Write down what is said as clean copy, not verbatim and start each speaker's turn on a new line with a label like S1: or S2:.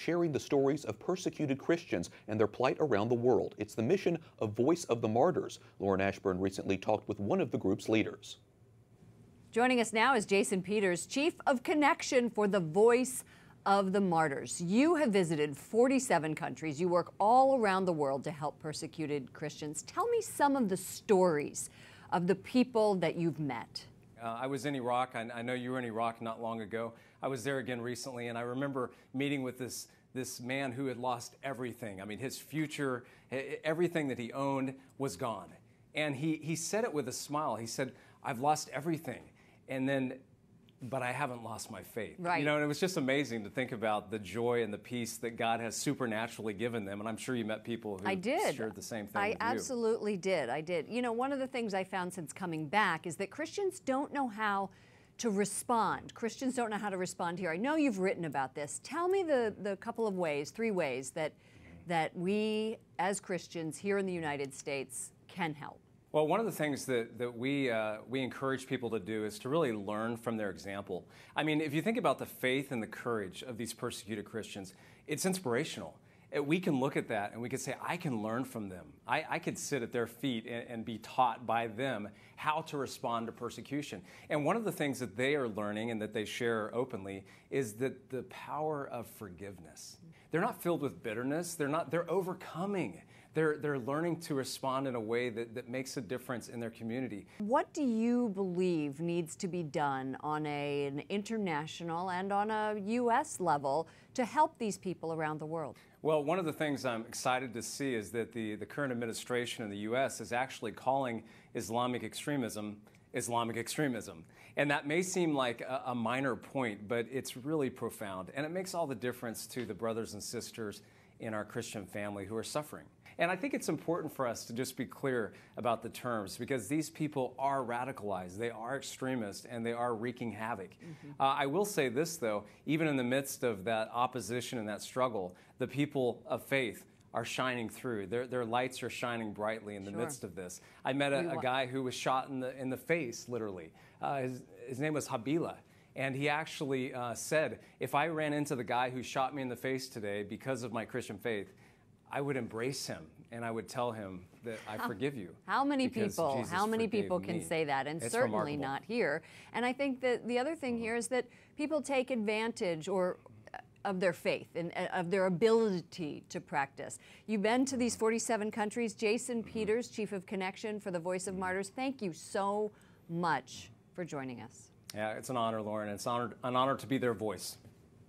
S1: sharing the stories of persecuted Christians and their plight around the world. It's the mission of Voice of the Martyrs. Lauren Ashburn recently talked with one of the group's leaders.
S2: Joining us now is Jason Peters, Chief of Connection for the Voice of the Martyrs. You have visited 47 countries. You work all around the world to help persecuted Christians. Tell me some of the stories of the people that you've met.
S3: I was in Iraq. I know you were in Iraq not long ago. I was there again recently, and I remember meeting with this man who had lost everything. I mean, his future, everything that he owned was gone. And he said it with a smile. He said, "I've lost everything, but I haven't lost my faith."
S2: Right.
S3: You know, and it was just amazing to think about the joy and the peace that God has supernaturally given them. And I'm sure you met people who shared the same thing with you.
S2: I absolutely did. I did. You know, one of the things I found since coming back is that Christians don't know how to respond. Christians don't know how to respond here. I know you've written about this. Tell me the couple of ways, 3 ways that we as Christians here in the United States can help.
S3: Well, one of the things that we encourage people to do is to really learn from their example. I mean, if you think about the faith and the courage of these persecuted Christians, it's inspirational. We can look at that and we can say, I can learn from them. I could sit at their feet and be taught by them how to respond to persecution. And one of the things that they are learning and that they share openly is that the power of forgiveness. They're not filled with bitterness. They're overcoming. They're learning to respond in a way that makes a difference in their community.
S2: What do you believe needs to be done on an international and on a U.S. level to help these people around the world?
S3: Well, one of the things I'm excited to see is that the current administration in the U.S. is actually calling Islamic extremism Islamic extremism. And that may seem like a minor point, but it's really profound. And it makes all the difference to the brothers and sisters in our Christian family who are suffering. And I think it's important for us to just be clear about the terms, because these people are radicalized, they are extremists, and they are wreaking havoc. I will say this, though, even in the midst of that opposition and that struggle, the people of faith are shining through. Their lights are shining brightly in the midst of this. I met a guy who was shot in the face, literally. His name was Habila. And he actually said, if I ran into the guy who shot me in the face today because of my Christian faith, I would embrace him and I would tell him that I forgive you.
S2: How many people can say that? And
S3: it's
S2: certainly
S3: remarkable.
S2: not here. And I think that the other thing here is that people take advantage of their faith and of their ability to practice. You've been to these 47 countries. Jason Peters, Chief of Connection for the Voice of Martyrs, thank you so much for joining us.
S3: Yeah, it's an honor, Lauren. It's an honor to be their voice.